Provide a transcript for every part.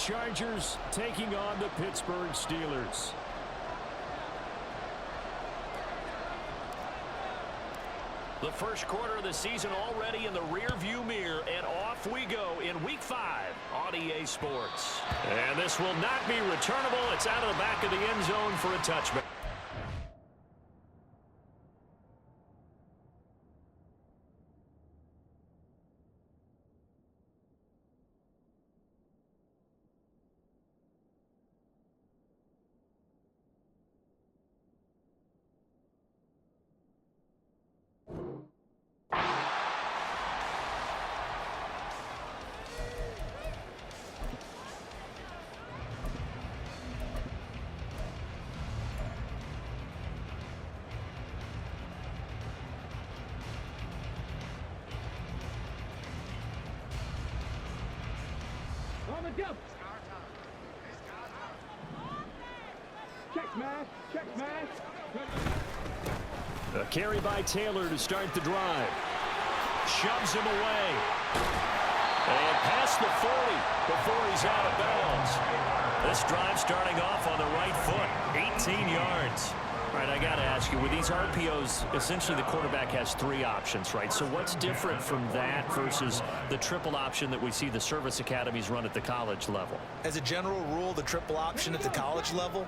Chargers taking on the Pittsburgh Steelers. The first quarter of the season already in the rear-view mirror, and off we go in Week 5 on EA Sports. And this will not be returnable. It's out of the back of the end zone for a touchback. A carry by Taylor to start the drive. Shoves him away. And past the 40 before he's out of bounds. This drive starting off on the right foot. 18 yards. All right, I got to ask you, with these RPOs, essentially the quarterback has 3 options, right? So what's different from that versus the triple option that we see the service academies run at the college level? As a general rule, the triple option at the college level,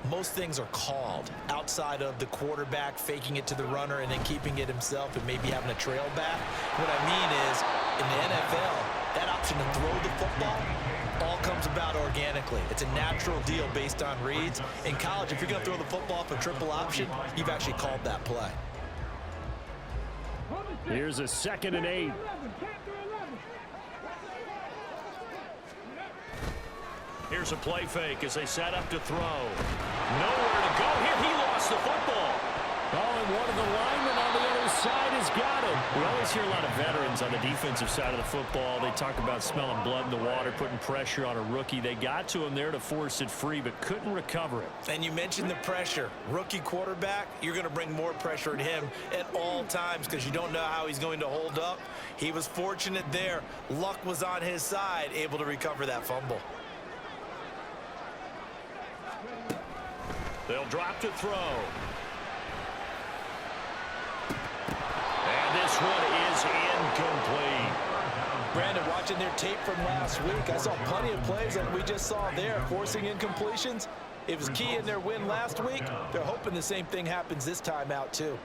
most things are called outside of the quarterback faking it to the runner and then keeping it himself and maybe having a trail back. What I mean is, in the NFL, that option to throw the football all comes about organically. It's a natural deal based on reads. In college, if you're going to throw the football for triple option, you've actually called that play. Here's a 2nd and 8. Here's a play fake as they set up to throw. Nowhere to go here. He lost the football. Oh, and one of the linemen on the other side has got it. We always hear a lot of veterans on the defensive side of the football. They talk about smelling blood in the water, putting pressure on a rookie. They got to him there to force it free, but couldn't recover it. And you mentioned the pressure. Rookie quarterback, you're going to bring more pressure at him at all times because you don't know how he's going to hold up. He was fortunate there. Luck was on his side, able to recover that fumble. They'll drop to throw. And this one is incomplete. Brandon, watching their tape from last week, I saw plenty of plays like we just saw there, forcing incompletions. It was key in their win last week. They're hoping the same thing happens this time out, too.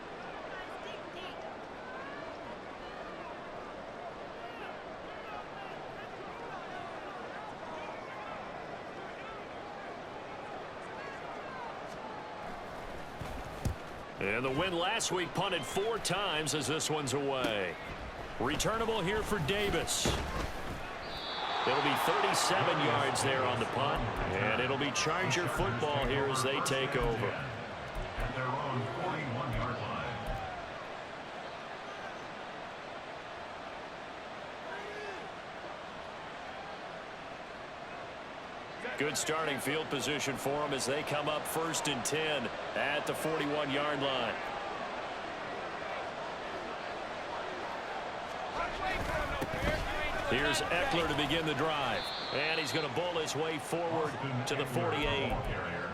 And the win last week punted 4 times as this one's away. Returnable here for Davis. It'll be 37 yards there on the punt. And it'll be Charger football here as they take over. At their own 41-yard line. Good starting field position for them as they come up 1st and 10 at the 41-yard line. Here's Eckler to begin the drive. And he's going to bowl his way forward to the 48.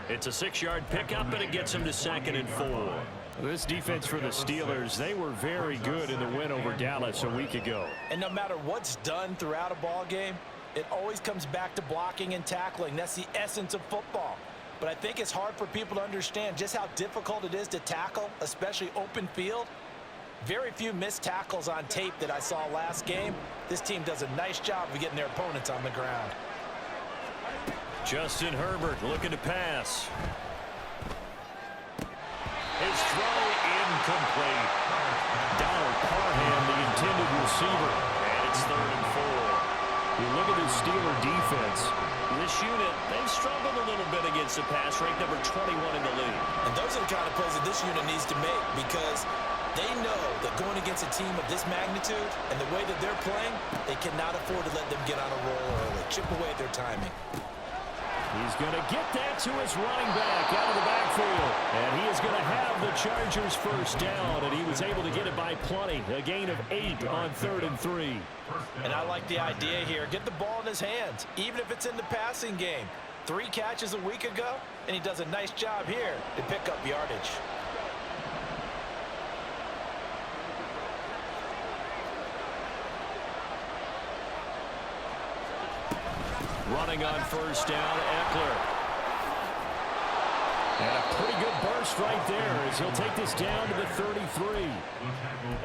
It's a 6-yard pickup, and it gets him to 2nd and 4. This defense for the Steelers, they were very good in the win over Dallas a week ago. And no matter what's done throughout a ball game, it always comes back to blocking and tackling. That's the essence of football. But I think it's hard for people to understand just how difficult it is to tackle, especially open field. Very few missed tackles on tape that I saw last game. This team does a nice job of getting their opponents on the ground. Justin Herbert looking to pass. His throw incomplete. Donald Parham, the intended receiver. And it's 3rd and 4. You look at this Steeler defense. This unit, they've struggled a little bit against the pass, ranked number 21 in the league. And those are the kind of plays that this unit needs to make because they know that going against a team of this magnitude and the way that they're playing, they cannot afford to let them get on a roll early. Chip away at their timing. He's going to get that to his running back out of the backfield. And he is going to have the Chargers first down, and he was able to get it by plenty. A gain of 8 on 3rd and 3. And I like the idea here. Get the ball in his hands, even if it's in the passing game. 3 catches a week ago, and he does a nice job here to pick up yardage. Running on first down, Eckler. And a pretty good burst right there as he'll take this down to the 33.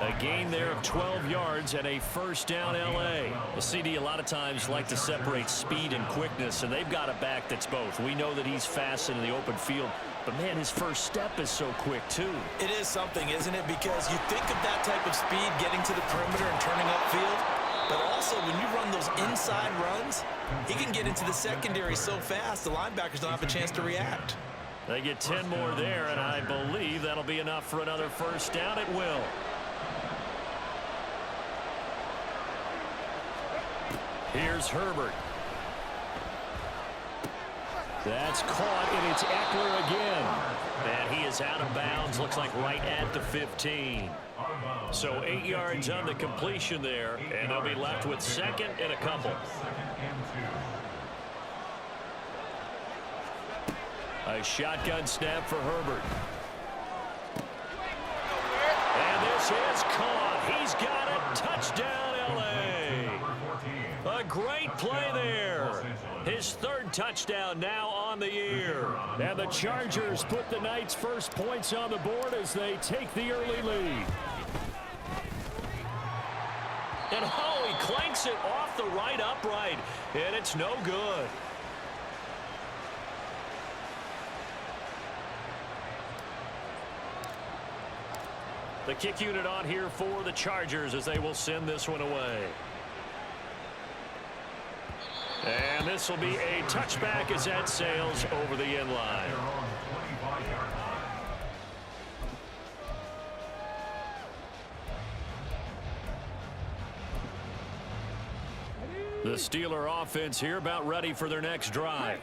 A gain there of 12 yards and a first down L.A. The CD a lot of times like to separate speed and quickness, and they've got a back that's both. We know that he's fast in the open field, but, man, his first step is so quick, too. It is something, isn't it? Because you think of that type of speed getting to the perimeter and turning upfield, but also when you run those inside runs, he can get into the secondary so fast the linebackers don't have a chance to react. They get 10 more there, and I believe that'll be enough for another first down. It will. Here's Herbert. That's caught, and it's Eckler again. And he is out of bounds, looks like right at the 15. So 8 yards on the completion there, and they'll be left with 2nd and a couple. A shotgun snap for Herbert. And this is caught. He's got it. Touchdown, L.A. A great play there. His 3rd touchdown now on the year. And the Chargers put the Knights' first points on the board as they take the early lead. And oh, he clanks it off the right upright, and it's no good. The kick unit on here for the Chargers as they will send this one away. And this will be a touchback as that sails over the end line. The Steeler offense here about ready for their next drive.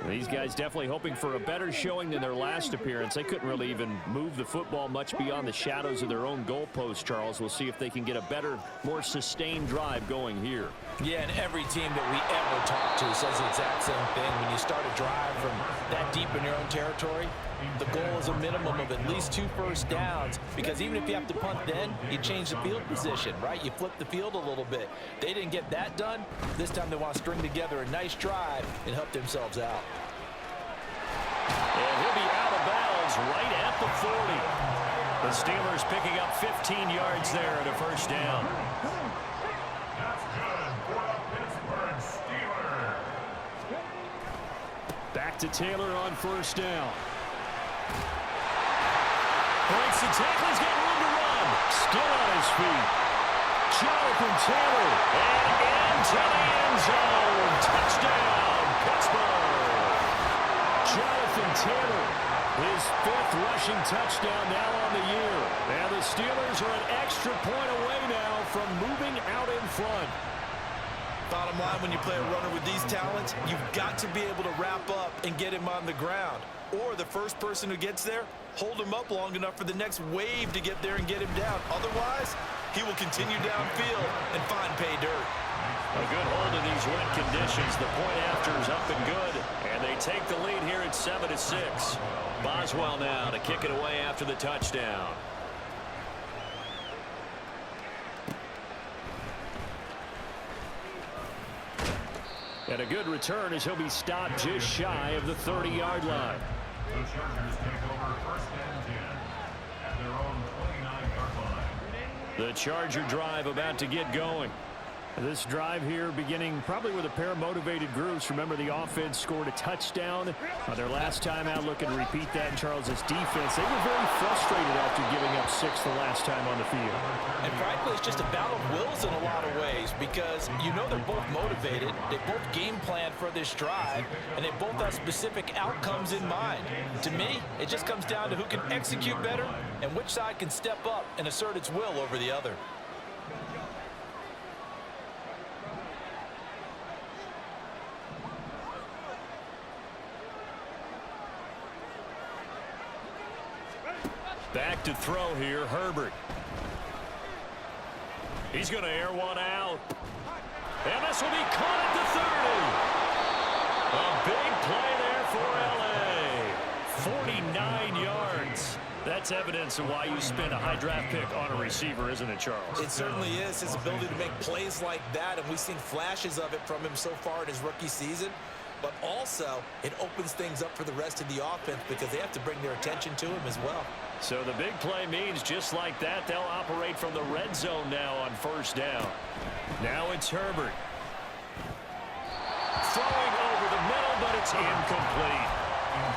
These guys definitely hoping for a better showing than their last appearance. They couldn't really even move the football much beyond the shadows of their own goalpost, Charles. We'll see if they can get a better, more sustained drive going here. Yeah, and every team that we ever talk to says the exact same thing. When you start a drive from that deep in your own territory, the goal is a minimum of at least 2 first downs, because even if you have to punt then, you change the field position, right? You flip the field a little bit. They didn't get that done. This time they want to string together a nice drive and help themselves out. And he'll be out of bounds right at the 40. The Steelers picking up 15 yards there at a first down. That's good for the Pittsburgh Steelers. Back to Taylor on first down. Breaks the tackle. He's got room to run. Still on his feet. Jonathan Taylor. And into the end zone. Touchdown, Pittsburgh. Jonathan Taylor, his 5th rushing touchdown now on the year. And the Steelers are an extra point away now from moving out in front. Bottom line, when you play a runner with these talents, you've got to be able to wrap up and get him on the ground. Or the first person who gets there, hold him up long enough for the next wave to get there and get him down. Otherwise, he will continue downfield and find pay dirt. A good hold in these wet conditions. The point after is up and good. And they take the lead here at 7-6. Boswell now to kick it away after the touchdown. And a good return as he'll be stopped just shy of the 30-yard line. The Chargers take over 1st and 10 at their own 29-yard line. The Charger drive about to get going. This drive here beginning probably with a pair of motivated groups. Remember, the offense scored a touchdown their last time out. Looking to repeat that in Charles's defense. They were very frustrated after giving up 6 the last time on the field. And frankly, it's just a battle of wills in a lot of ways, because you know they're both motivated. They both game plan for this drive, and they both have specific outcomes in mind. To me, it just comes down to who can execute better and which side can step up and assert its will over the other. Back to throw here, Herbert. He's going to air one out. And this will be caught at the 30. A big play there for L.A. 49 yards. That's evidence of why you spend a high draft pick on a receiver, isn't it, Charles? It certainly is. His ability to make plays like that, and we've seen flashes of it from him so far in his rookie season. But also, it opens things up for the rest of the offense because they have to bring their attention to him as well. So the big play means just like that, they'll operate from the red zone now on first down. Now it's Herbert. Throwing over the middle, but it's incomplete.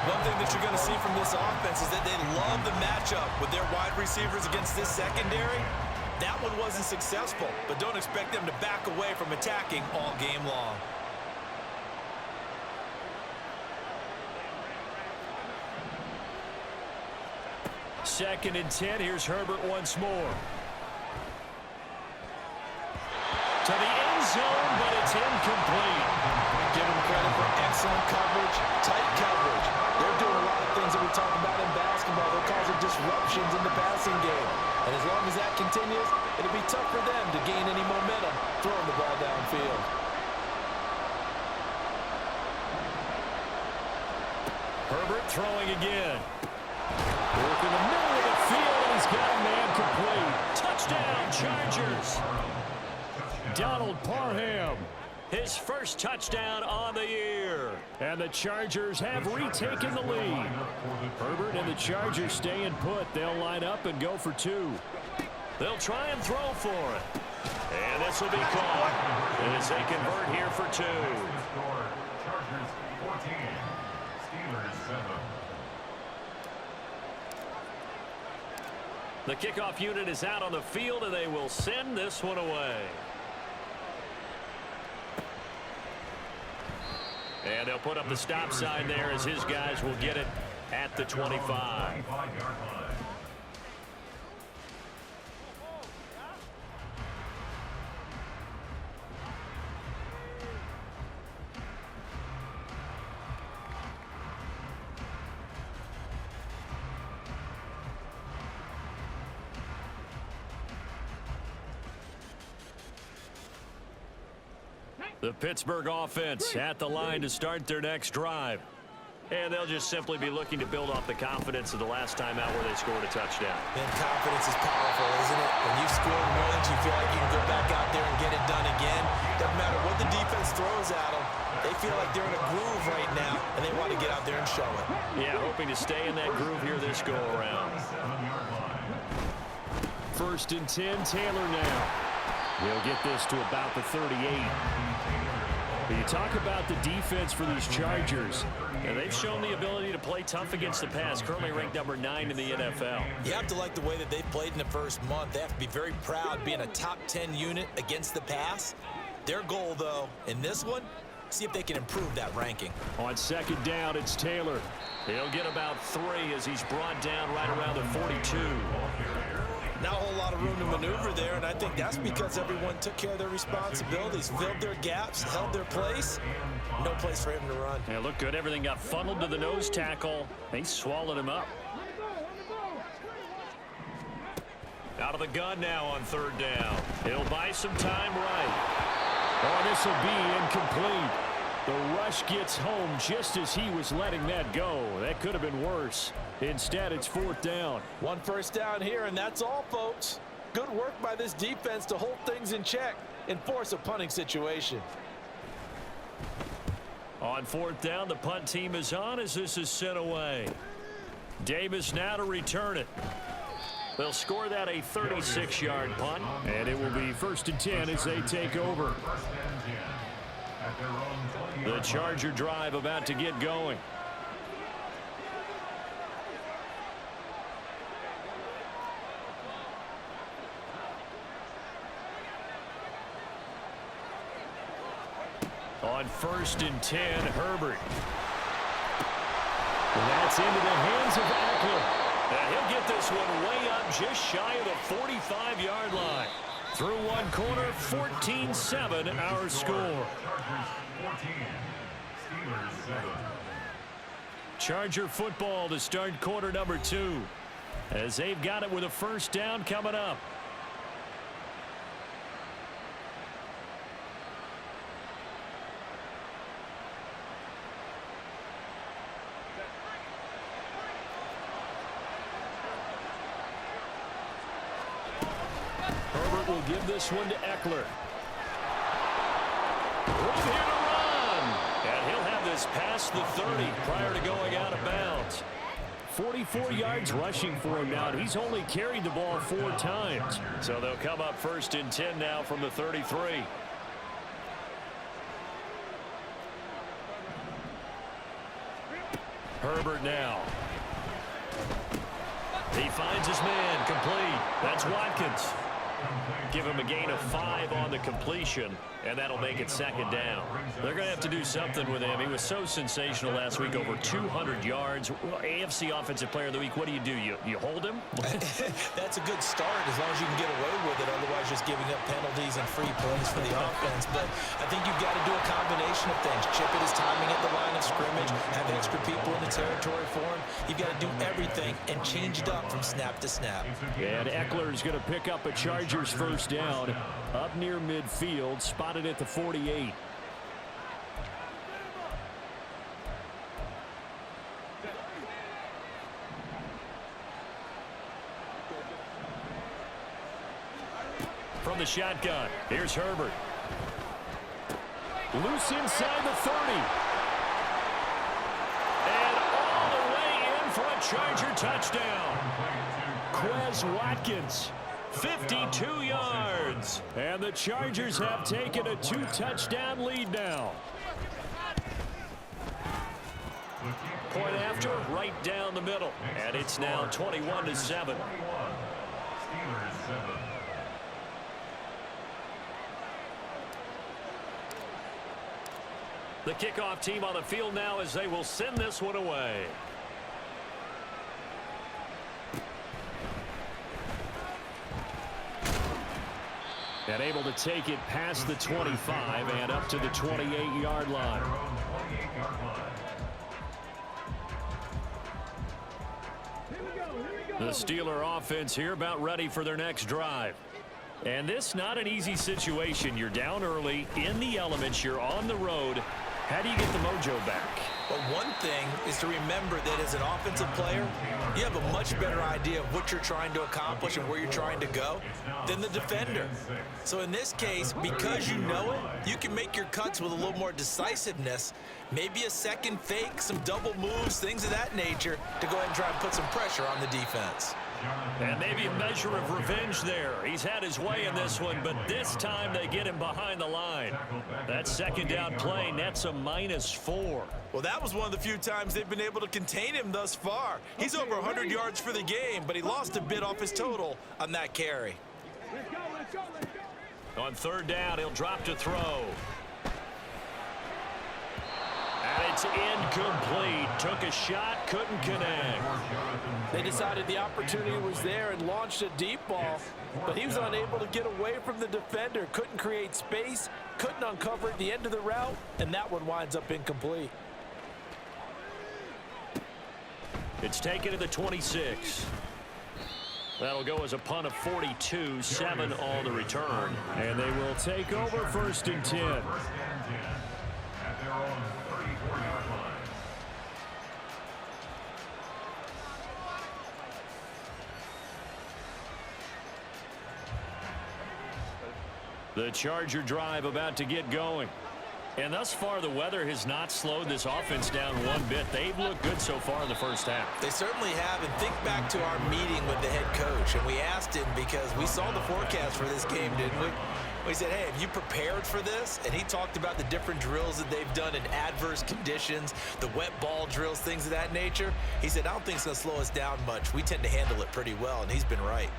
One thing that you're going to see from this offense is that they love the matchup with their wide receivers against this secondary. That one wasn't successful, but don't expect them to back away from attacking all game long. Second and 10. Here's Herbert once more. To the end zone, but it's incomplete. Give them credit for excellent coverage, tight coverage. They're doing a lot of things that we talk about in basketball. They're causing disruptions in the passing game. And as long as that continues, it'll be tough for them to gain any momentum throwing the ball downfield. Herbert throwing again. Work in the middle of the field, and he's got a man complete. Touchdown, Chargers. Donald Parham, his first touchdown on the year. And the Chargers have retaken the lead. Herbert and the Chargers staying put. They'll line up and go for two. They'll try and throw for it. And this will be caught as they convert here for two. Chargers 14, Steelers 7. The kickoff unit is out on the field, and they will send this one away. And they'll put up the stop sign there as his guys will get it at the 25. The Pittsburgh offense at the line to start their next drive. And they'll just simply be looking to build off the confidence of the last time out where they scored a touchdown. And confidence is powerful, isn't it? When you've scored once, you feel like you can go back out there and get it done again. Doesn't matter what the defense throws at them. They feel like they're in a groove right now, and they want to get out there and show it. Yeah, hoping to stay in that groove here this go-around. First and 10, Taylor now. He'll get this to about the 38. But you talk about the defense for these Chargers, and they've shown the ability to play tough against the pass, currently ranked number 9 in the NFL. You have to like the way that they've played in the first month. They have to be very proud being a top 10 unit against the pass. Their goal, though, in this one, see if they can improve that ranking. On second down, it's Taylor. He'll get about 3 as he's brought down right around the 42. Not a whole lot of room to maneuver there, and I think that's because everyone took care of their responsibilities, filled their gaps, held their place. No place for him to run. Yeah, looked good. Everything got funneled to the nose tackle. They swallowed him up. Out of the gun now on third down. He'll buy some time right. Oh, this will be incomplete. The rush gets home just as he was letting that go. That could have been worse. Instead, it's fourth down. One first down here, and that's all, folks. Good work by this defense to hold things in check and force a punting situation. On fourth down, the punt team is on as this is sent away. Davis now to return it. They'll score that a 36-yard punt, and it will be first and 10 as they take over. The Charger drive about to get going. On first and 10, Herbert. And that's into the hands of Eckler. And he'll get this one way up just shy of the 45-yard line. Through one corner, 14-7 our score. Charger football to start quarter number 2. as they've got it with a first down coming up. Herbert will give this one to Eckler. Room here to run. And he'll have this past the 30 prior to going out of bounds. 44 yards rushing for him now, and he's only carried the ball 4 times. So they'll come up first and 10 now from the 33. Herbert now. He finds his man, complete. That's Watkins. Give him a gain of 5 on the completion, and that'll make it second down. They're going to have to do something with him. He was so sensational last week, over 200 yards. AFC Offensive Player of the Week, what do? You hold him? That's a good start as long as you can get away with it. Otherwise, just giving up penalties and free plays for the offense. But I think you've got to do a combination of things. Chip it his timing at the line of scrimmage, have extra people in the territory for him. You've got to do everything and change it up from snap to snap. And Eckler is going to pick up a Chargers first down up near midfield, spotted at the 48. From the shotgun, here's Herbert. Loose inside the 30. And all the way in for a Charger touchdown. Quez Watkins, 52 yards. And the Chargers have taken a 2-touchdown lead now. Point after, right down the middle. And it's now 21-7. 21. Steelers 7. The kickoff team on the field now as they will send this one away. And able to take it past the 25 and up to the 28-yard line. The Steeler offense here about ready for their next drive. And this not an easy situation. You're down early, in the elements, you're on the road. How do you get the mojo back? But one thing is to remember that as an offensive player, you have a much better idea of what you're trying to accomplish and where you're trying to go than the defender. So in this case, because you know it, you can make your cuts with a little more decisiveness, maybe a second fake, some double moves, things of that nature, to go ahead and try and put some pressure on the defense. And maybe a measure of revenge there. He's had his way in this one, but this time they get him behind the line. That second down play nets a -4. Well, that was one of the few times they've been able to contain him thus far. He's over 100 yards for the game, but he lost a bit off his total on that carry. On third down, he'll drop to throw. And it's incomplete. Took a shot, couldn't connect. They decided the opportunity was there and launched a deep ball, but he was unable to get away from the defender. Couldn't create space, couldn't uncover at the end of the route, and that one winds up incomplete. It's taken to the 26. That'll go as a punt of 42, 7 on the return. And they will take over first and 10. First and 10 at their own 34-yard line. The Charger drive about to get going. And thus far, the weather has not slowed this offense down one bit. They've looked good so far in the first half. They certainly have, and think back to our meeting with the head coach, and we asked him because we saw the forecast for this game, didn't we? We said, hey, have you prepared for this? And he talked about the different drills that they've done in adverse conditions, the wet ball drills, things of that nature. He said, I don't think it's going to slow us down much. We tend to handle it pretty well, and he's been right.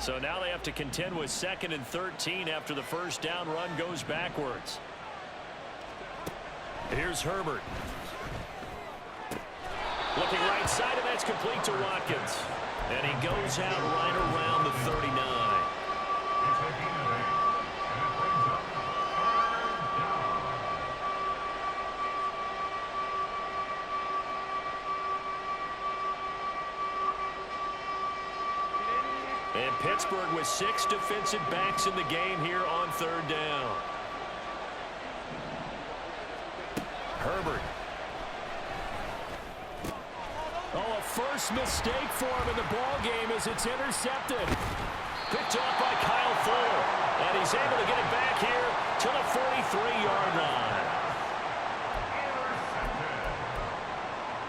So now they have to contend with 2nd and 13 after the first down run goes backwards. Here's Herbert. Looking right side, and that's complete to Watkins. And he goes out right around the 39. Pittsburgh with 6 defensive backs in the game here on 3rd down. Herbert. Oh, a first mistake for him in the ball game as it's intercepted. Picked off by Kyle Fuller. And he's able to get it back here to the 43-yard line.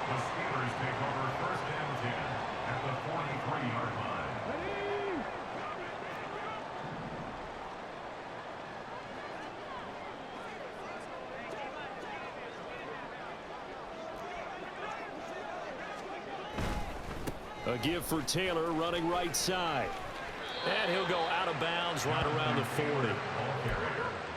The Steelers take over 1st and 10 at the 43-yard line. A give for Taylor running right side. And he'll go out of bounds right around the 40.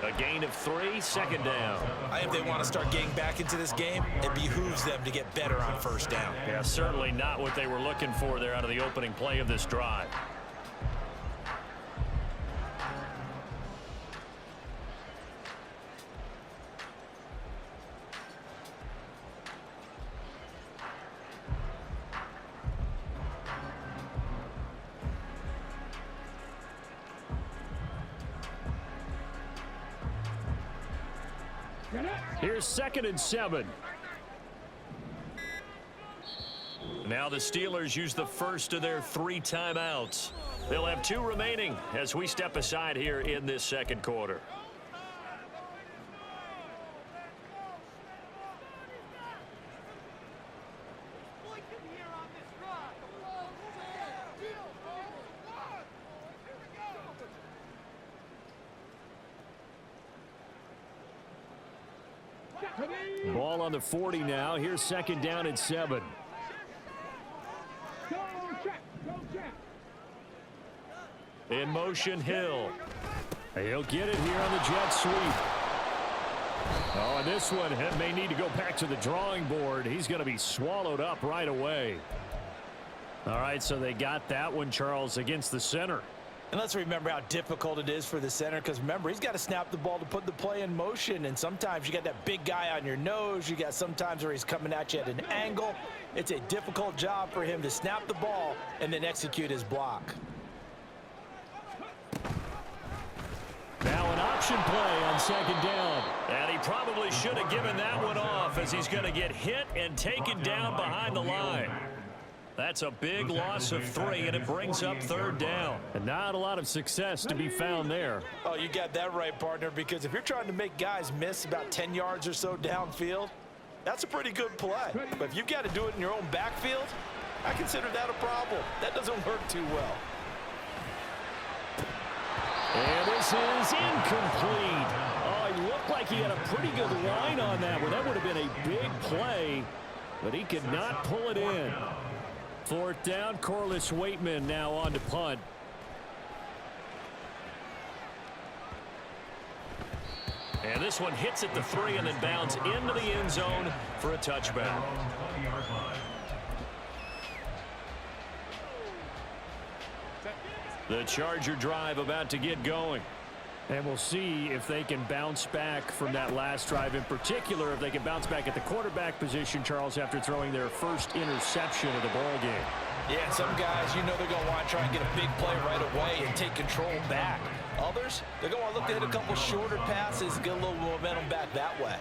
A gain of 3, 2nd down. I think they want to start getting back into this game. It behooves them to get better on 1st down. Yeah, certainly not what they were looking for there out of the opening play of this drive. Here's 2nd and 7. Now the Steelers use the first of their 3 timeouts. They'll have 2 remaining as we step aside here in this 2nd quarter. Ball on the 40 now. Here's 2nd down and 7. In motion, Hill. He'll get it here on the jet sweep. Oh, and this one may need to go back to the drawing board. He's going to be swallowed up right away. All right, so they got that one, Charles, against the center. And let's remember how difficult it is for the center, because remember, he's got to snap the ball to put the play in motion, and sometimes you got that big guy on your nose. You got sometimes where he's coming at you at an angle. It's a difficult job for him to snap the ball and then execute his block. Now an option play on 2nd down. And he probably should have given that one off as he's going to get hit and taken down behind the line. That's a big loss of 3, and it brings up 3rd down. And not a lot of success to be found there. Oh, you got that right, partner, because if you're trying to make guys miss about 10 yards or so downfield, that's a pretty good play. But if you've got to do it in your own backfield, I consider that a problem. That doesn't work too well. And this is incomplete. Oh, he looked like he had a pretty good line on that one. That would have been a big play, but he could not pull it in. 4th down, Corliss Waitman now on to punt. And this one hits at the 3 and then bounds into the end zone for a touchback. The Charger drive about to get going. And we'll see if they can bounce back from that last drive, in particular if they can bounce back at the quarterback position, Charles, after throwing their first interception of the ball game. Yeah, and some guys, you know they're going to want to try and get a big play right away and take control back. Others, they're going to look to hit a couple shorter passes, get a little momentum back that way.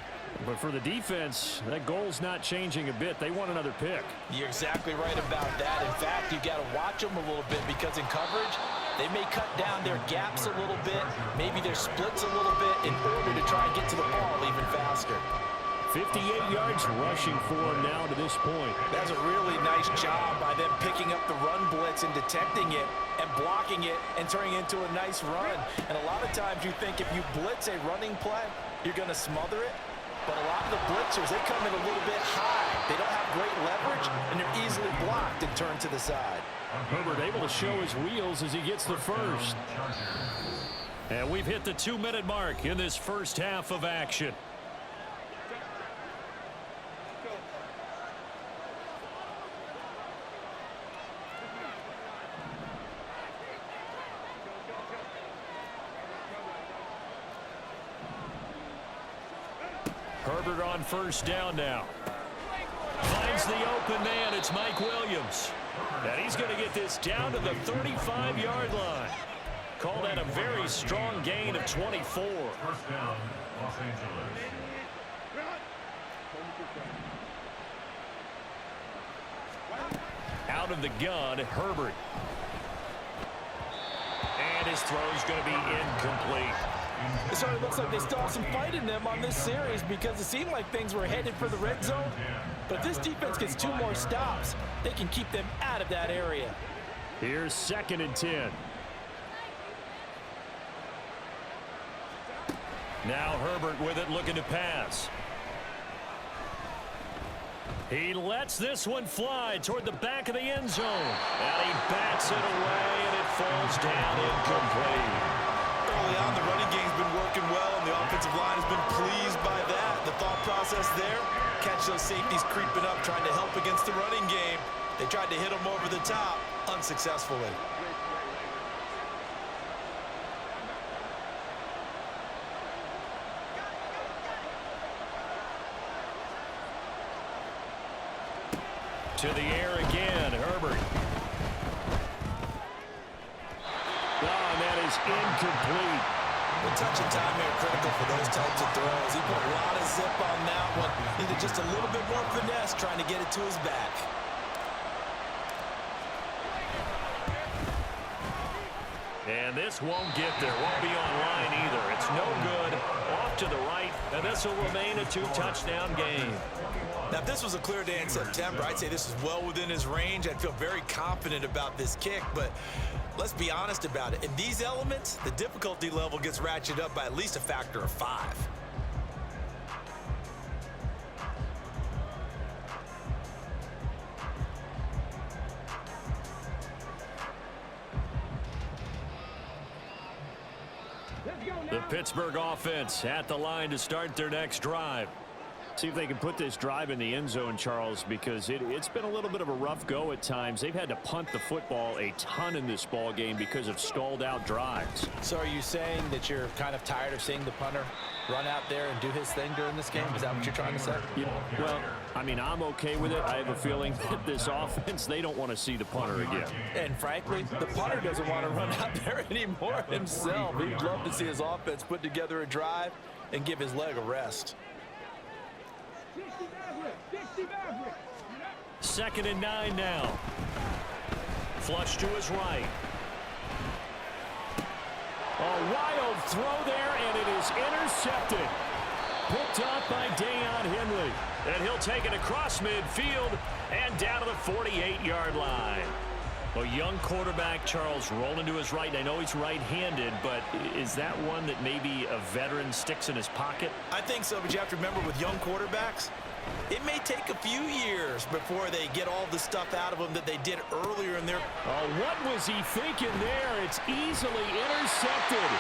But for the defense, that goal's not changing a bit. They want another pick. You're exactly right about that. In fact, you got to watch them a little bit, because in coverage, they may cut down their gaps a little bit, maybe their splits a little bit, in order to try and get to the ball even faster. 58 yards rushing for him now to this point. That's a really nice job by them picking up the run blitz and detecting it and blocking it and turning it into a nice run. And a lot of times you think if you blitz a running play, you're going to smother it. But a lot of the blitzers, they come in a little bit high. They don't have great leverage, and they're easily blocked and turned to the side. Herbert able to show his wheels as he gets the first. And we've hit the 2-minute mark in this first half of action. Herbert on first down now. Finds the open man. It's Mike Williams. And he's going to get this down to the 35-yard line. Call that a very strong gain of 24. First down, Los Angeles. Out of the gun, Herbert. And his throw's going to be incomplete. It certainly looks like they still have some fight in them on this series because it seemed like things were headed for the red zone. But if this defense gets 2 more stops, they can keep them out of that area. Here's 2nd and 10. Now Herbert with it, looking to pass. He lets this one fly toward the back of the end zone. And he bats it away, and it falls down incomplete. Early on, the running game's been working well, and the offensive line has been pleased by that. The thought process there, catch those safeties creeping up, trying to help against the running game. They tried to hit them over the top, unsuccessfully. To the air again, Herbert. And that is incomplete. The touch and time here critical for those types of throws. He put a lot of zip on that one. Needed just a little bit more finesse trying to get it to his back. And this won't get there. Won't be on line either. It's no good. Off to the right, and this will remain a 2-touchdown game. Now, if this was a clear day in September, I'd say this is well within his range. I'd feel very confident about this kick, but let's be honest about it. In these elements, the difficulty level gets ratcheted up by at least a factor of 5. The Pittsburgh offense at the line to start their next drive. See if they can put this drive in the end zone, Charles, because it's been a little bit of a rough go at times. They've had to punt the football a ton in this ball game because of stalled out drives. So are you saying that you're kind of tired of seeing the punter run out there and do his thing during this game? Is that what you're trying to say? Yeah, well, I mean, I'm okay with it. I have a feeling that this offense, they don't want to see the punter again. And frankly, the punter doesn't want to run out there anymore himself. He'd love to see his offense put together a drive and give his leg a rest. 2nd and 9 now. Flush to his right. A wild throw there, and it is intercepted. Picked off by Deion Henley. And he'll take it across midfield and down to the 48-yard line. A young quarterback, Charles, rolling to his right. I know he's right-handed, but is that one that maybe a veteran sticks in his pocket? I think so, but you have to remember with young quarterbacks, it may take a few years before they get all the stuff out of them that they did earlier in their... Oh, what was he thinking there? It's easily intercepted.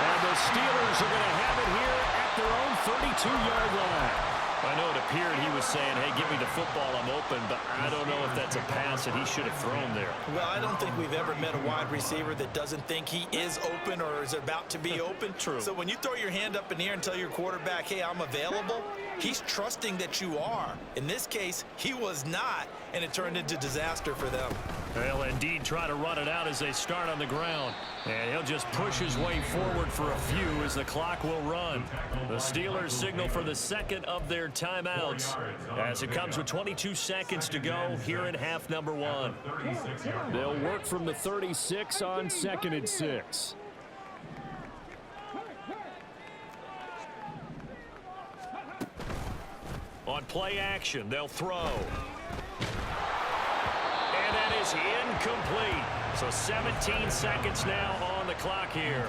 And the Steelers are going to have it here at their own 32-yard line. I know it appeared he was saying, hey, give me the football, I'm open, but I don't know if that's a pass that he should have thrown there. Well, I don't think we've ever met a wide receiver that doesn't think he is open or is about to be open. True. So when you throw your hand up in the air and tell your quarterback, hey, I'm available, he's trusting that you are. In this case, he was not, and it turned into disaster for them. They'll indeed try to run it out as they start on the ground. And he'll just push his way forward for a few as the clock will run. The Steelers signal for the second of their timeouts as it comes with 22 seconds to go here in half number 1. They'll work from the 36 on 2nd and 6. On play action, they'll throw. And that is incomplete. So 17 seconds now on the clock here.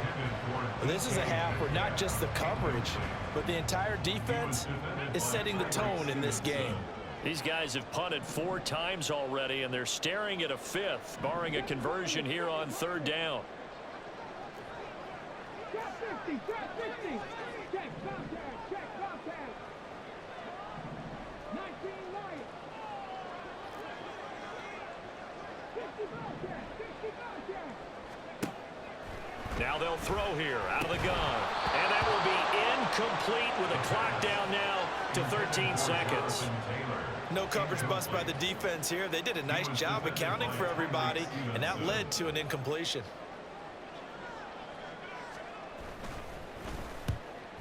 This is a half where not just the coverage, but the entire defense is setting the tone in this game. These guys have punted 4 times already, and they're staring at a 5th, barring a conversion here on 3rd down. Now they'll throw here out of the gun. And that will be incomplete with the clock down now to 13 seconds. No coverage bust by the defense here. They did a nice job accounting for everybody, and that led to an incompletion.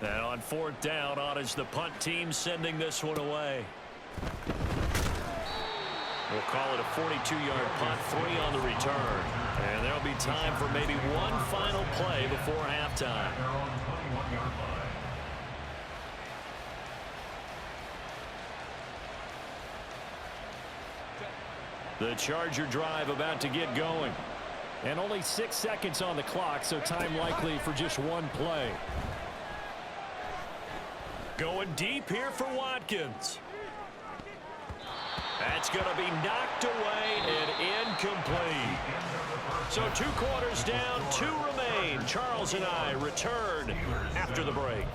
And on 4th down, on is the punt team sending this one away. We'll call it a 42-yard punt, 3 on the return. And there'll be time for maybe one final play before halftime. The Charger drive about to get going. And only 6 seconds on the clock, so time likely for just one play. Going deep here for Watkins. That's going to be knocked away and incomplete. So 2 quarters down, 2 remain. Charles and I return after the break.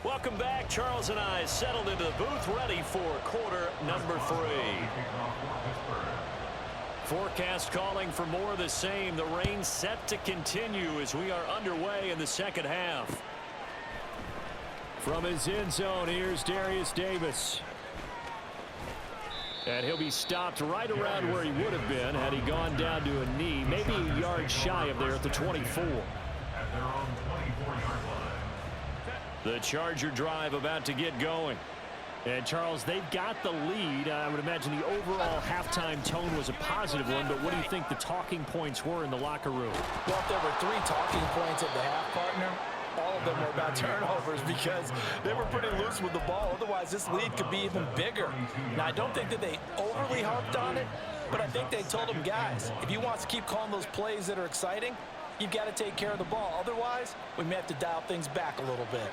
Welcome back. Charles and I settled into the booth, ready for quarter number 3. Forecast calling for more of the same. The rain set to continue as we are underway in the second half. From his end zone, here's Darius Davis. And he'll be stopped right around where he would have been had he gone down to a knee, maybe a yard shy of there at the 24. The Charger drive about to get going. And, Charles, they've got the lead. I would imagine the overall halftime tone was a positive one, but what do you think the talking points were in the locker room? Well, if there were 3 talking points at the half, partner, all of them were about turnovers because they were pretty loose with the ball. Otherwise, this lead could be even bigger. Now, I don't think that they overly harped on it, but I think they told them, guys, if you want to keep calling those plays that are exciting, you've got to take care of the ball. Otherwise, we may have to dial things back a little bit.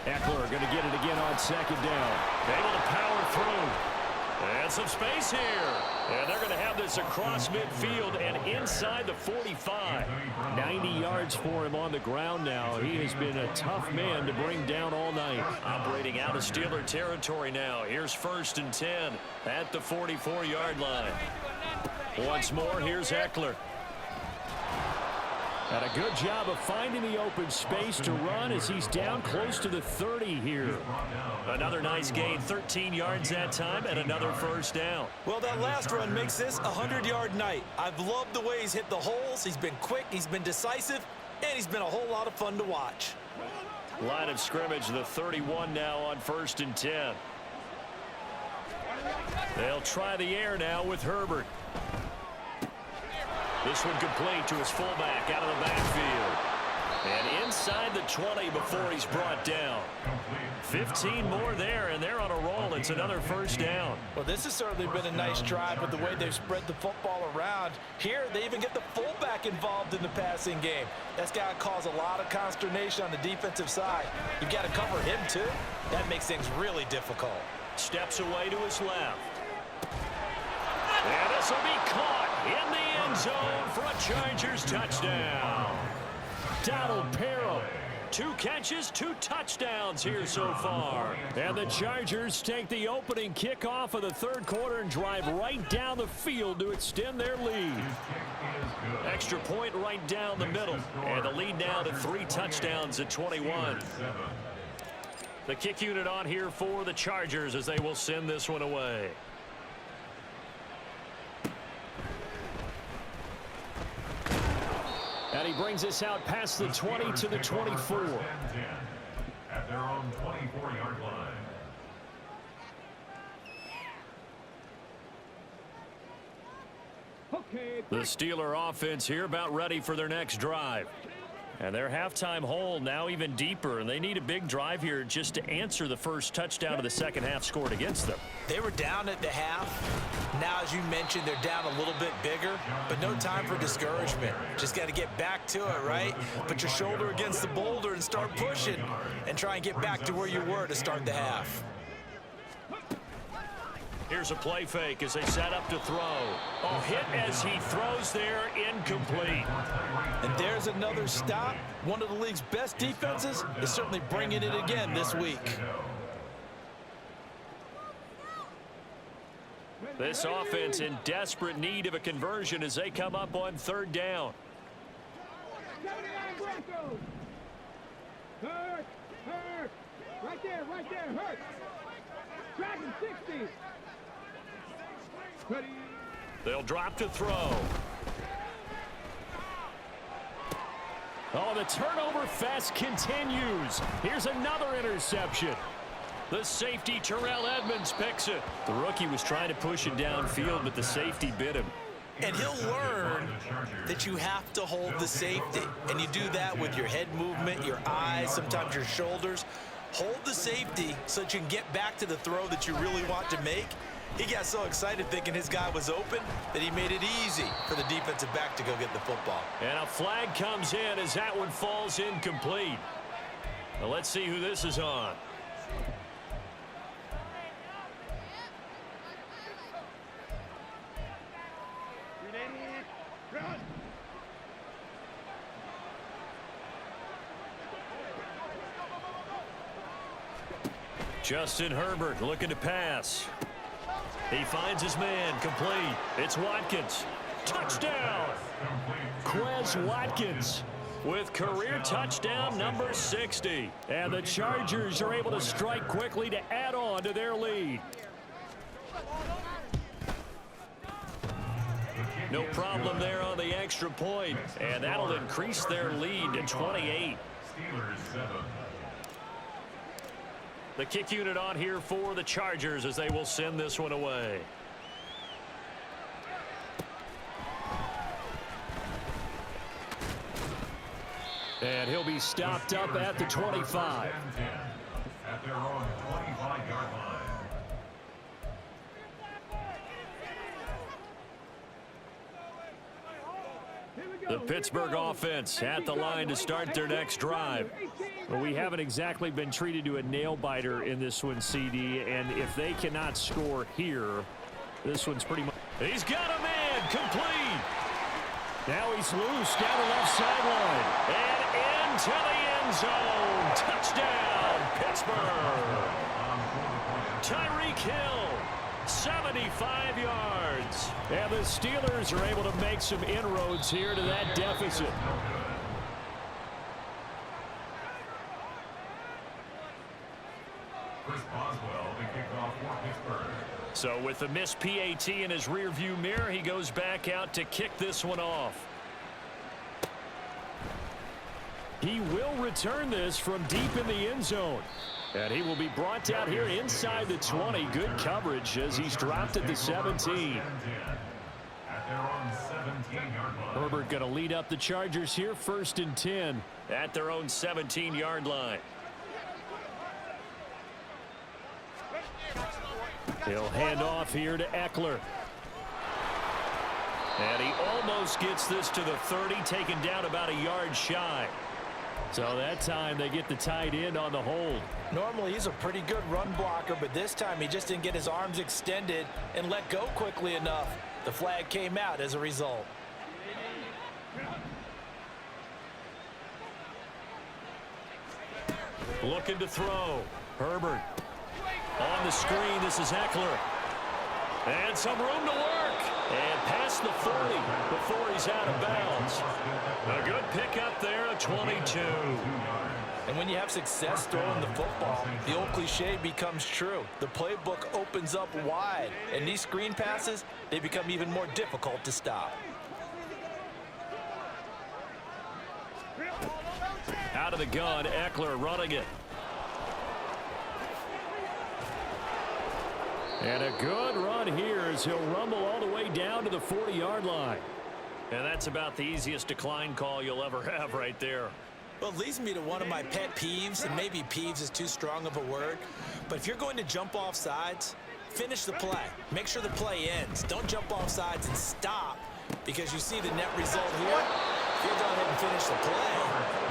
Eckler going to get it again on 2nd down. Able to power through. And some space here. And they're going to have this across midfield and inside the 45. 90 yards for him on the ground now. He has been a tough man to bring down all night. Operating out of Steeler territory now. Here's 1st and 10 at the 44-yard line. Once more, here's Eckler. And a good job of finding the open space to run as he's down close to the 30 here. Another nice gain, 13 yards that time, and another 1st down. Well, that last run makes this a 100-yard night. I've loved the way he's hit the holes. He's been quick, he's been decisive, and he's been a whole lot of fun to watch. Line of scrimmage, the 31 now on 1st and 10. They'll try the air now with Herbert. This one complete to his fullback out of the backfield. And inside the 20 before he's brought down. 15 more there, and they're on a roll. It's another 1st down. Well, this has certainly been a nice drive with the way they've spread the football around. Here, they even get the fullback involved in the passing game. That's got to cause a lot of consternation on the defensive side. You've got to cover him, too. That makes things really difficult. Steps away to his left. And this will be caught in the end zone for a Chargers touchdown. Donald Parham, 2 catches, 2 touchdowns here so far. And the Chargers take the opening kickoff of the 3rd quarter and drive right down the field to extend their lead. Extra point right down the middle. And the lead now to 3 touchdowns at 21. The kick unit on here for the Chargers as they will send this one away. And he brings us out past the 20 to the 24. At their own 24-yard line. The Steeler offense here about ready for their next drive. And their halftime hole now even deeper, and they need a big drive here just to answer the first touchdown of the second half scored against them. They were down at the half. Now, as you mentioned, they're down a little bit bigger, but no time for discouragement. Just got to get back to it, right? Put your shoulder against the boulder and start pushing and try and get back to where you were to start the half. Here's a play fake as they set up to throw. Oh, hit as he throws there, incomplete. And there's another stop. One of the league's best defenses is certainly bringing it again this week. This offense in desperate need of a conversion as they come up on 3rd down. Hurt. Right there, hurt. Dragon 60. Ready. They'll drop to throw. Oh, the turnover fest continues. Here's another interception. The safety, Terrell Edmonds, picks it. The rookie was trying to push it downfield, but the safety bit him. And he'll learn that you have to hold the safety. And you do that with your head movement, your eyes, sometimes your shoulders. Hold the safety so that you can get back to the throw that you really want to make. He got so excited thinking his guy was open that he made it easy for the defensive back to go get the football. And a flag comes in as that one falls incomplete. Now let's see who this is on. Justin Herbert looking to pass. He finds his man, complete. It's Watkins. Touchdown! Quez Watkins with career touchdown number 60. And the Chargers are able to strike quickly to add on to their lead. No problem there on the extra point. And that'll increase their lead to 28. Steelers 7. The kick unit on here for the Chargers as they will send this one away. And he'll be stopped up at the 25. At their own 25-yard line. The Pittsburgh offense at the line to start their next drive. Well, we haven't exactly been treated to a nail-biter in this one, CD, and if they cannot score here, this one's pretty much... He's got a man, complete! Now he's loose down the left sideline, and into the end zone. Touchdown, Pittsburgh! Tyreek Hill, 75 yards. And the Steelers are able to make some inroads here to that deficit. Chris Boswell, the kickoff for Pittsburgh. So with the missed PAT in his rearview mirror, he goes back out to kick this one off. He will return this from deep in the end zone. And he will be brought down here inside the 20. Good coverage as he's dropped at the 17. At their own 17-yard line. Herbert going to lead up the Chargers here, 1st and 10 at their own 17-yard line. He'll hand off here to Eckler. And he almost gets this to the 30, taken down about a yard shy. So that time they get the tight end on the hold. Normally he's a pretty good run blocker, but this time he just didn't get his arms extended and let go quickly enough. The flag came out as a result. Looking to throw. Herbert. On the screen, this is Eckler. And some room to work. And past the 40 before he's out of bounds. A good pickup there, a 22. And when you have success throwing the football, the old cliche becomes true. The playbook opens up wide. And these screen passes, they become even more difficult to stop. Out of the gun, Eckler running it. And a good run here as he'll rumble all the way down to the 40-yard line. And that's about the easiest decline call you'll ever have right there. Well, it leads me to one of my pet peeves, and maybe peeves is too strong of a word, but if you're going to jump off sides, finish the play. Make sure the play ends. Don't jump off sides and stop because you see the net result here. If you go ahead and finish the play,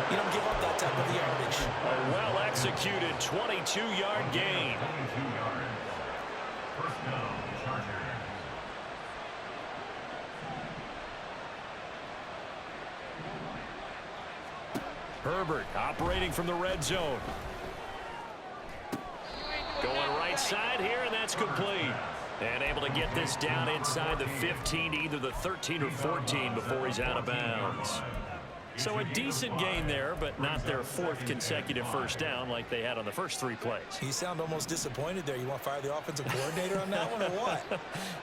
you don't give up that type of yardage. A well-executed 22-yard gain. 22 yards. First down, Chargers. Herbert operating from the red zone. Going right side here, and that's complete. And able to get this down inside the 15, either the 13 or 14 before he's out of bounds. So a decent gain there, but not their fourth consecutive first down like they had on the first 3 plays. You sound almost disappointed there. You want to fire the offensive coordinator on that one or what?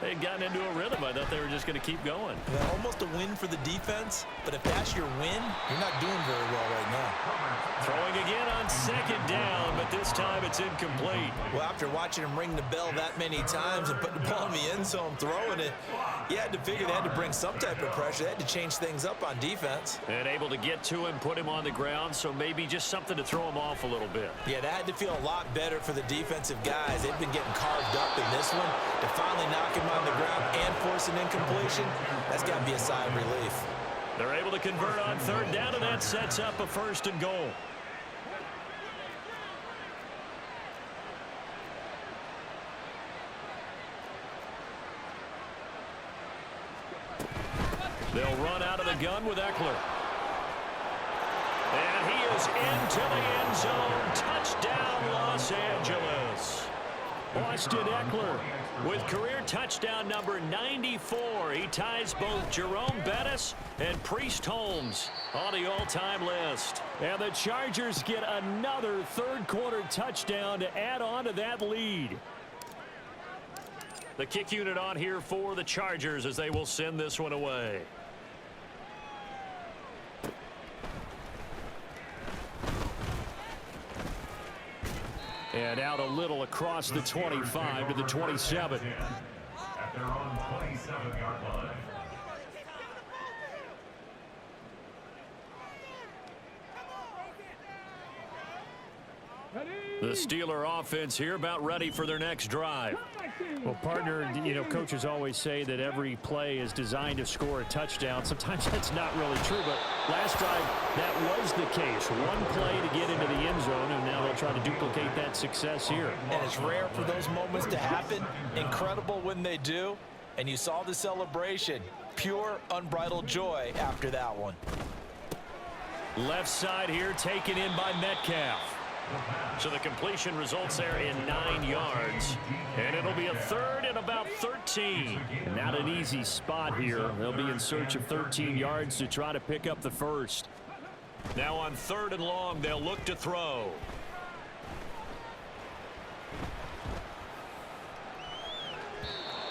They had gotten into a rhythm. I thought they were just going to keep going. Yeah, almost a win for the defense, but if that's your win, you're not doing very well right now. Throwing again on second down, but this time it's incomplete. Well, after watching him ring the bell that many times and put the ball in the end zone throwing it, you had to figure they had to bring some type of pressure. They had to change things up on defense. And able to get to him, put him on the ground, so maybe just something to throw him off a little bit. Yeah, that had to feel a lot better for the defensive guys. They've been getting carved up in this one. To finally knock him on the ground and force an incompletion, that's got to be a sigh of relief. They're able to convert on third down, and that sets up a 1st and goal. They'll run out of the gun with Eckler. And he is into the end zone. Touchdown, Los Angeles. Austin Eckler with career touchdown number 94. He ties both Jerome Bettis and Priest Holmes on the all-time list. And the Chargers get another third-quarter touchdown to add on to that lead. The kick unit on here for the Chargers as they will send this one away. And out a little across the 25 to the 27. At their own 27-yard line. The Steeler offense here about ready for their next drive. Well, partner, you know, coaches always say that every play is designed to score a touchdown. Sometimes that's not really true, but last drive, that was the case. One play to get into the end zone, and now they'll try to duplicate that success here. And it's rare for those moments to happen. Incredible when they do. And you saw the celebration. Pure, unbridled joy after that one. Left side here taken in by Metcalf. So the completion results there in 9 yards. And it'll be a 3rd and about 13. Not an easy spot here. They'll be in search of 13 yards to try to pick up the first. Now on 3rd and long, they'll look to throw.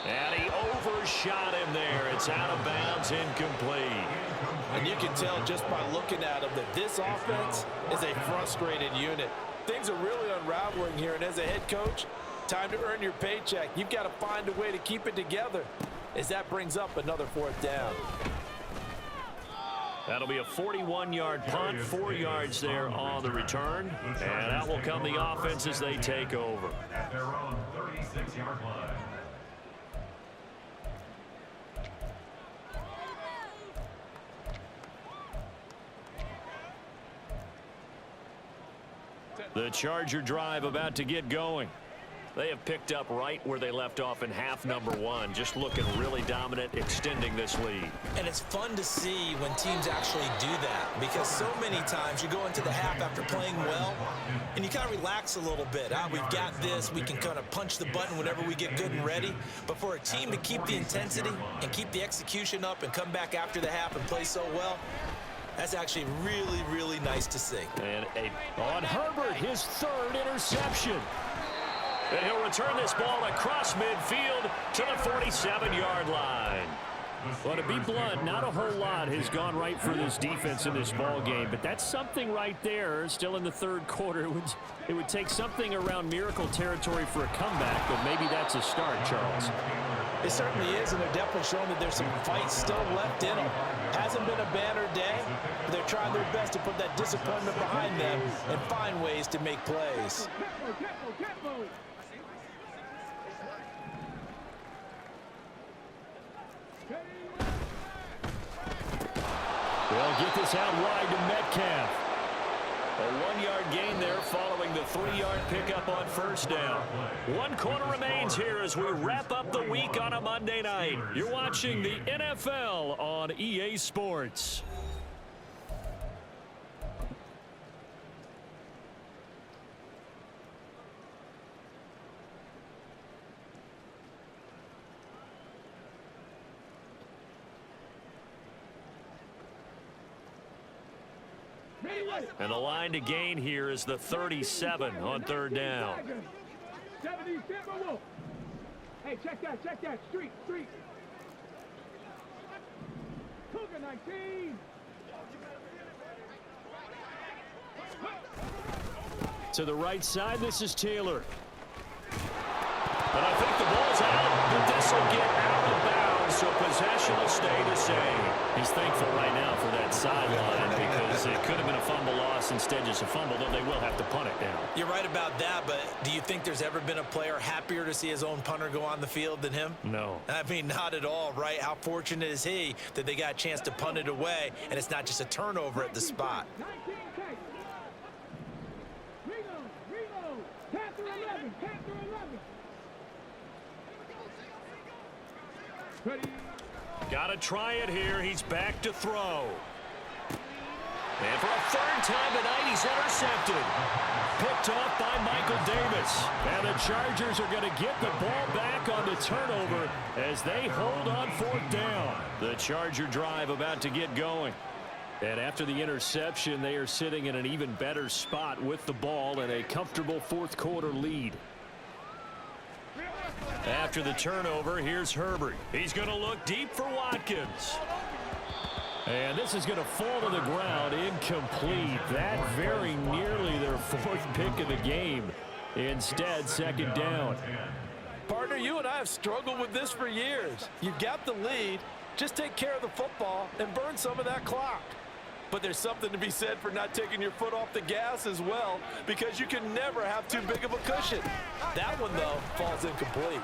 And he overshot him there. It's out of bounds, incomplete. And you can tell just by looking at him that this offense is a frustrated unit. Things are really unraveling here, and as a head coach, time to earn your paycheck. You've got to find a way to keep it together as that brings up another 4th down. That'll be a 41-yard punt, 4 yards there on the return. And out will come the offense as they take over. At their own 36-yard line. The Charger drive about to get going. They have picked up right where they left off in half number 1, just looking really dominant, extending this lead. And it's fun to see when teams actually do that, because so many times you go into the half after playing well and you kind of relax a little bit. We've got this. We can kind of punch the button whenever we get good and ready. But for a team to keep the intensity and keep the execution up and come back after the half and play so well, that's actually really, really nice to see. And On Herbert, his 3rd interception. And he'll return this ball across midfield to the 47-yard line. Well, to be blunt, not a whole lot has gone right for this defense in this ball game, but that's something right there. Still in the 3rd quarter, it would take something around miracle territory for a comeback, but maybe that's a start, Charles. It certainly is, and they're definitely showing that there's some fight still left in them. Hasn't been a banner day, but they're trying their best to put that disappointment behind them and find ways to make plays. They'll get this out wide to Metcalf. A 1-yard gain there following the 3-yard pickup on 1st down. 1 quarter remains here as we wrap up the week on a Monday night. You're watching the NFL on EA Sports. And the line to gain here is the 37 on third down. 70, Timberwolf. Hey, check that. Street. Cougar 19. To the right side, this is Taylor. But I think the ball's out, but this will get out of bounds, so possession will stay the same. He's thankful right now for that sideline because it could have been a fumble loss, instead just a fumble, though they will have to punt it down. You're right about that, but do you think there's ever been a player happier to see his own punter go on the field than him? No. I mean, not at all, right? How fortunate is he that they got a chance to punt it away, and it's not just a turnover at the spot. 19 take. Reload. Panther 11. Ready. Got to try it here. He's back to throw. And for a third time tonight, he's intercepted. Picked off by Michael Davis. And the Chargers are going to get the ball back on the turnover as they hold on fourth down. The Charger drive about to get going. And after the interception, they are sitting in an even better spot with the ball and a comfortable fourth quarter lead. After the turnover, here's Herbert. He's going to look deep for Watkins. And this is going to fall to the ground, incomplete. That very nearly their fourth pick of the game. Instead, second down. Partner, you and I have struggled with this for years. You've got the lead. Just take care of the football and burn some of that clock. But there's something to be said for not taking your foot off the gas as well, because you can never have too big of a cushion. That one, though, falls incomplete.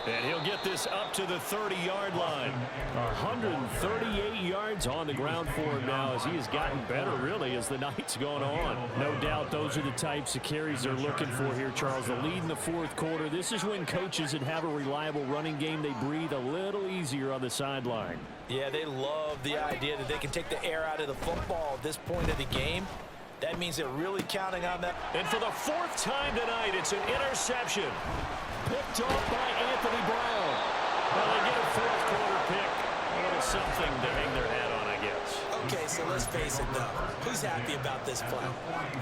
And he'll get this up to the 30-yard line. 138 yards on the ground for him now as he has gotten better, really, as the night's gone on. No doubt those are the types of carries they're looking for here, Charles. The lead in the fourth quarter. This is when coaches that have a reliable running game, they breathe a little easier on the sideline. Yeah, they love the idea that they can take the air out of the football at this point of the game. That means they're really counting on that. And for the fourth time tonight, it's an interception. Picked off by Anthony Brown. Well, they get a fourth quarter pick. A little something to hang their hat on, I guess. Okay, so let's face it, though. Who's happy about this play?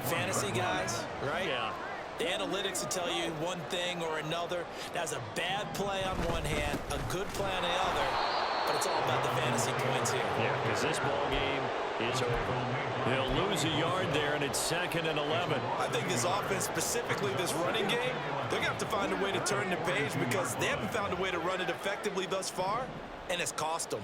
Fantasy guys, right? Yeah. The analytics will tell you one thing or another. That's a bad play on one hand, a good play on the other, but it's all about the fantasy points here. Yeah, because this ball game is over. They'll lose a yard there, and it's 2nd and 11. I think this offense, specifically this running game, they're going to have to find a way to turn the page because they haven't found a way to run it effectively thus far, and it's cost them.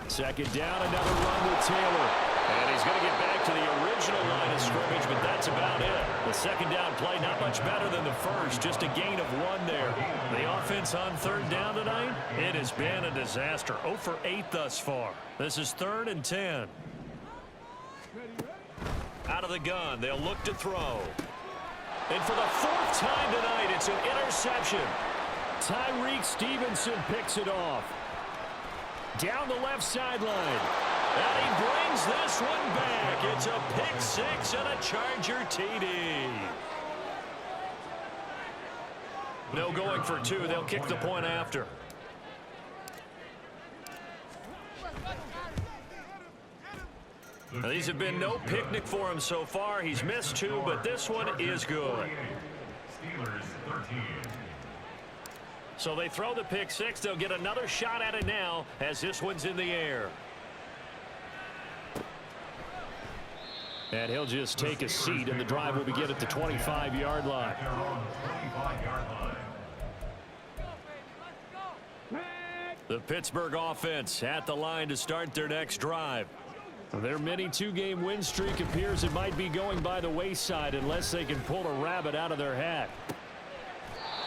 Second down, another run with Taylor. And he's going to get back to the original line of scrimmage, but that's about it. The second down play, not much better than the first, just a gain of 1 there. The offense on third down tonight, it has been a disaster. 0 for 8 thus far. This is 3rd and 10. Out of the gun, they'll look to throw. And for the 4th time tonight, it's an interception. Tyreek Stevenson picks it off. Down the left sideline. And he brings this one back. It's a pick 6 and a Charger TD. No going for 2. They'll kick the point after. Now, these have been no picnic for him so far. He's missed 2, but this one is good. Steelers 13. So they throw the pick 6. They'll get another shot at it now as this one's in the air. And he'll just take a seat, and the drive will begin at the 25-yard line. Their own 25-yard line. The Pittsburgh offense at the line to start their next drive. Their mini 2-game win streak appears it might be going by the wayside unless they can pull a rabbit out of their hat.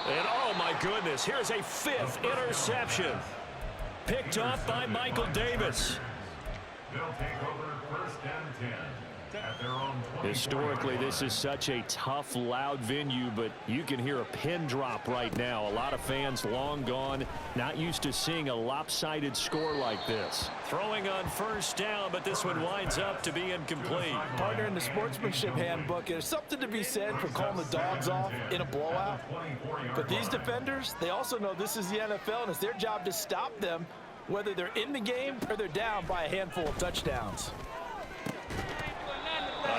And oh my goodness, here's a 5th interception. Picked off by Michael Davis. They'll take over 1st and 10 at their own 20. Historically, this is such a tough, loud venue, but you can hear a pin drop right now. A lot of fans long gone, not used to seeing a lopsided score like this. Throwing on first down, but this one winds up to be incomplete. Partner, in the sportsmanship handbook, there's something to be said for calling the dogs off in a blowout. But these defenders, they also know this is the NFL, and it's their job to stop them, whether they're in the game or they're down by a handful of touchdowns.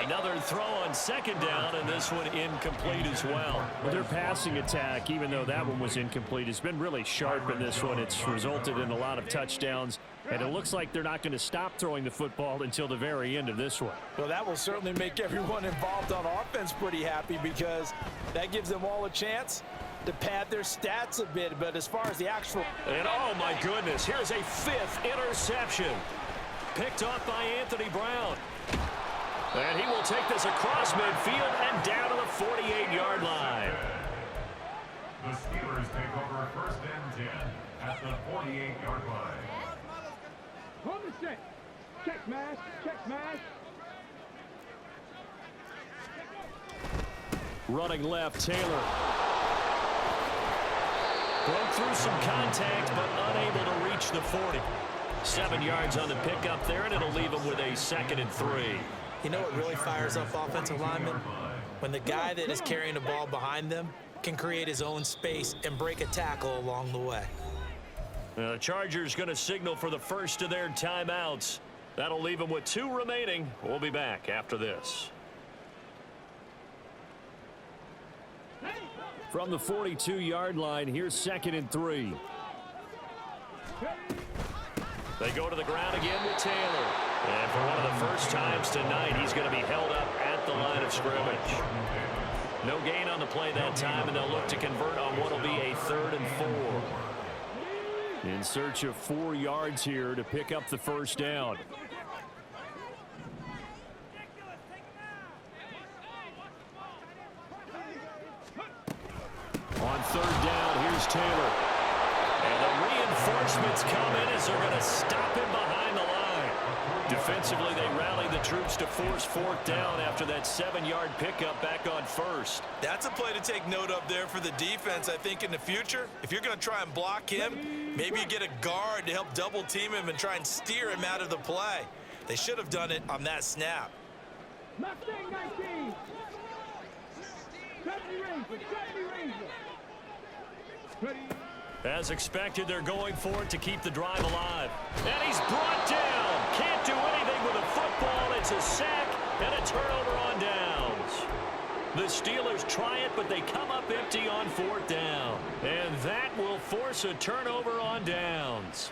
Another throw on second down, and this one incomplete as well. Well, their passing attack, even though that one was incomplete, has been really sharp in this one. It's resulted in a lot of touchdowns, and it looks like they're not going to stop throwing the football until the very end of this one. Well, that will certainly make everyone involved on offense pretty happy, because that gives them all a chance to pad their stats a bit. But as far as the actual... And oh my goodness, here's a 5th interception. Picked off by Anthony Brown. And he will take this across midfield and down to the 48-yard line. The Steelers take over first and 10 at the 48-yard line. On the set. Check smash. Check smash. Running left, Taylor. Broke through some contact, but unable to reach the 40. 7 yards on the pickup there, and it'll leave him with a 2nd and 3. You know what really fires up offensive linemen? When the guy that is carrying the ball behind them can create his own space and break a tackle along the way. The Chargers going to signal for the first of their timeouts. That'll leave them with 2 remaining. We'll be back after this. From the 42-yard line, here's 2nd and 3. They go to the ground again with Taylor. And for one of the first times tonight, he's going to be held up at the line of scrimmage. No gain on the play that time, and they'll look to convert on what will be a 3rd and 4. In search of 4 yards here to pick up the first down. On 3rd down, here's Taylor. And the reinforcements come in as they're going to stop him behind the line. Defensively, they rallied the troops to force 4th down after that 7-yard pickup back on 1st. That's a play to take note of there for the defense. I think in the future, if you're going to try and block him, maybe you get a guard to help double team him and try and steer him out of the play. They should have done it on that snap. Mustang 19. 70 Ranger. 70 Ranger. Ready. As expected, they're going for it to keep the drive alive. And he's brought down. Can't do anything with a football. It's a sack and a turnover on downs. The Steelers try it, but they come up empty on 4th down. And that will force a turnover on downs.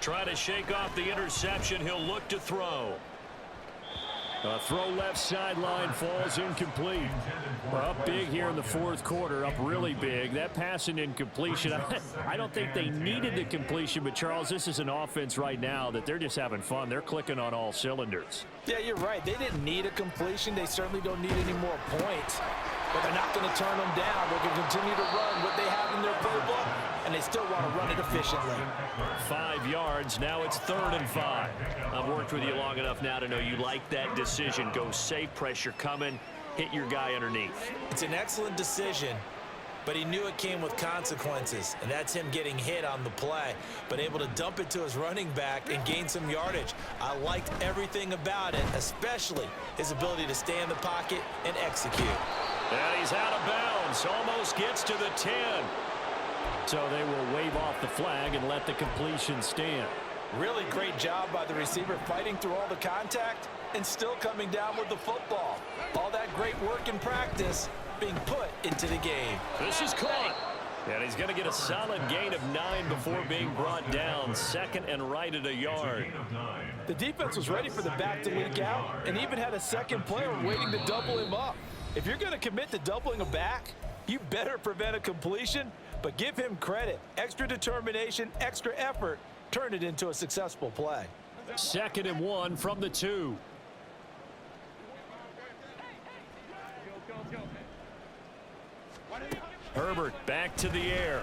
Try to shake off the interception. He'll look to throw. A throw left sideline falls incomplete. We're up big here in the 4th quarter, up really big. That pass and incompletion, I don't think they needed the completion, but Charles, this is an offense right now that they're just having fun. They're clicking on all cylinders. Yeah, you're right. They didn't need a completion. They certainly don't need any more points. But they're not going to turn them down. They're going to continue to run what they have in their playbook, and they still want to run it efficiently. 5 yards. Now it's 3rd and 5. I've worked with you long enough now to know you like that decision. Go safe, pressure coming, hit your guy underneath. It's an excellent decision, but he knew it came with consequences, and that's him getting hit on the play, but able to dump it to his running back and gain some yardage. I liked everything about it, especially his ability to stay in the pocket and execute. And he's out of bounds. Almost gets to the 10. So they will wave off the flag and let the completion stand. Really great job by the receiver fighting through all the contact and still coming down with the football. All that great work in practice being put into the game. This is caught. And he's going to get a solid gain of 9 before being brought down. 2nd and right at a yard. The defense was ready for the back to leak out and even had a second player waiting to double him up. If you're going to commit to doubling a back, you better prevent a completion, but give him credit. Extra determination, extra effort, turned it into a successful play. 2nd and 1 from the 2. Herbert back to the air.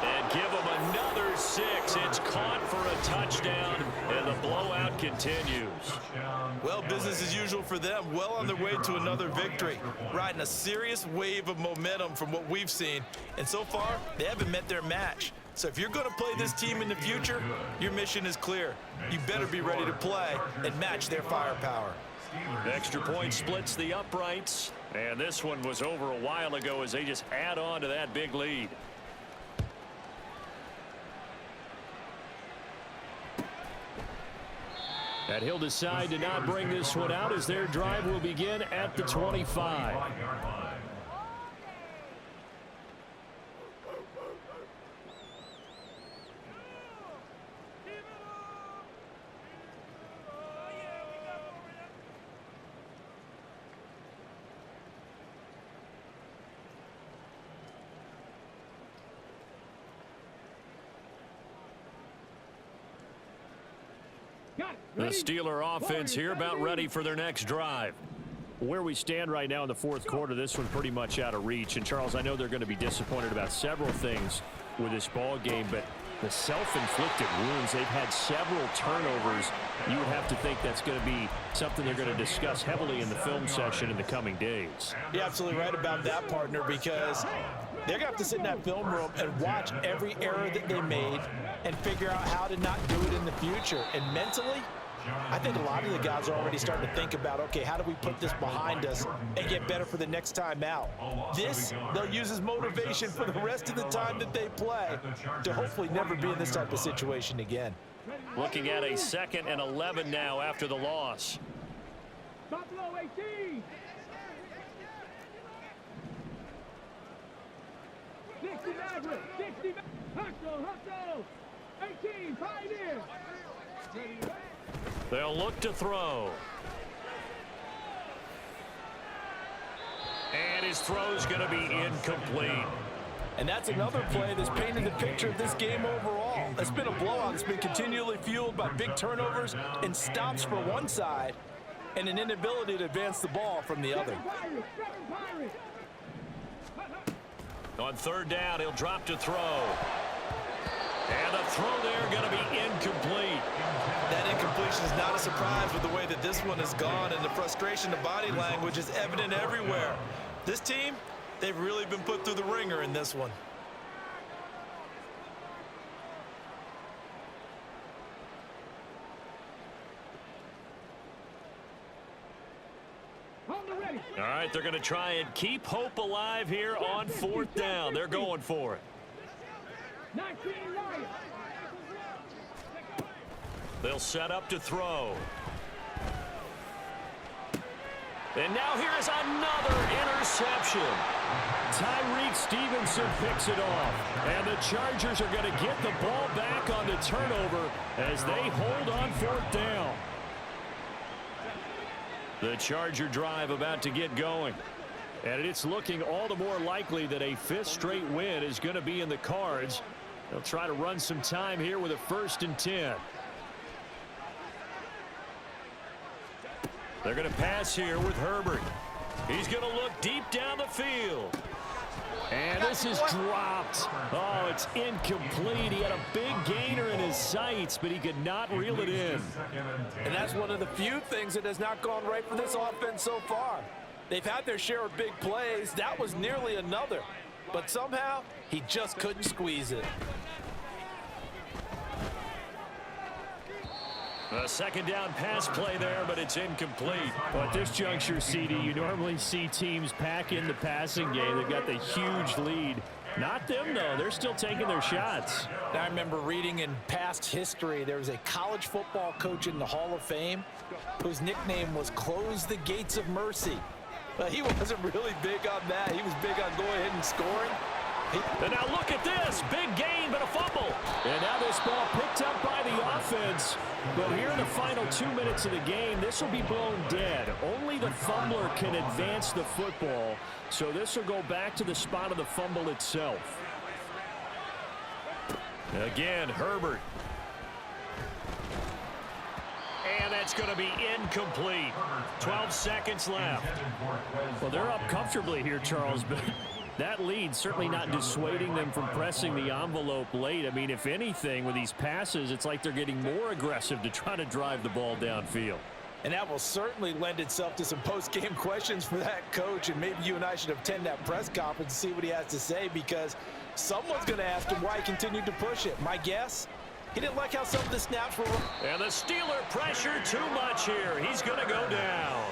And give him another 6. It's caught for a touchdown, and the blowout continues. Well, business as usual for them. Well on their way to another victory. Riding a serious wave of momentum from what we've seen. And so far, they haven't met their match. So if you're going to play this team in the future, your mission is clear. You better be ready to play and match their firepower. Extra point splits the uprights. And this one was over a while ago as they just add on to that big lead. And he'll decide to not bring this one out as their drive will begin at the 25. The Steeler offense here about ready for their next drive. Where we stand right now in the fourth quarter, this one's pretty much out of reach. And, Charles, I know they're going to be disappointed about several things with this ball game, but the self-inflicted wounds, they've had several turnovers. You would have to think that's going to be something they're going to discuss heavily in the film session in the coming days. You're absolutely right about that, partner, because they're going to have to sit in that film room and watch every error that they made and figure out how to not do it in the future. And mentally, I think a lot of the guys are already starting to think about, okay, how do we put this behind us and get better for the next time out? This, they'll use as motivation for the rest of the time that they play to hopefully never be in this type of situation again. Looking at a 2nd and 11 now after the loss. Buffalo 18. 60 Maverick. 60 Hustle. 18 Pioneer. They'll look to throw. And his throw's going to be incomplete. And that's another play that's painted the picture of this game overall. It's been a blowout. It's been continually fueled by big turnovers and stops for one side and an inability to advance the ball from the other. On 3rd down, he'll drop to throw. And the throw there going to be incomplete. That incompletion is not a surprise with the way that this one has gone, and the frustration, the body language is evident everywhere. This team, they've really been put through the ringer in this one. All right, they're going to try and keep hope alive here on 4th down. They're going for it. They'll set up to throw. And now here is another interception. Tyreek Stevenson picks it off. And the Chargers are going to get the ball back on the turnover as they hold on 4th down. The Charger drive about to get going. And it's looking all the more likely that a 5th straight win is going to be in the cards. They'll try to run some time here with a 1st and 10. They're going to pass here with Herbert. He's going to look deep down the field. And this is dropped. Oh, it's incomplete. He had a big gainer in his sights, but he could not reel it in. And that's one of the few things that has not gone right for this offense so far. They've had their share of big plays. That was nearly another. But somehow, he just couldn't squeeze it. A 2nd down pass play there, but it's incomplete. Well, at this juncture, CD, you normally see teams pack in the passing game. They've got the huge lead. Not them, though. They're still taking their shots. I remember reading in past history, there was a college football coach in the Hall of Fame whose nickname was Close the Gates of Mercy. But he wasn't really big on that. He was big on going ahead and scoring. And now look at this. Big gain, but a fumble. And now this ball picked up by the offense. But here in the final 2 minutes of the game, this will be blown dead. Only the fumbler can advance the football. So this will go back to the spot of the fumble itself. Again, Herbert. And that's going to be incomplete. 12 seconds left. Well, they're up comfortably here, Charles, but that lead certainly not dissuading them from pressing the envelope late. I mean, if anything, with these passes, it's like they're getting more aggressive to try to drive the ball downfield. And that will certainly lend itself to some post-game questions for that coach, and maybe you and I should attend that press conference and see what he has to say, because someone's going to ask him why he continued to push it. My guess, he didn't like how some of the snaps were. And the Steeler pressure too much here. He's going to go down.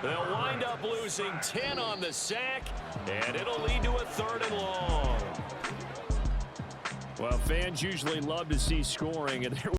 They'll wind up losing 10 on the sack, and it'll lead to a 3rd and long. Well, fans usually love to see scoring, and there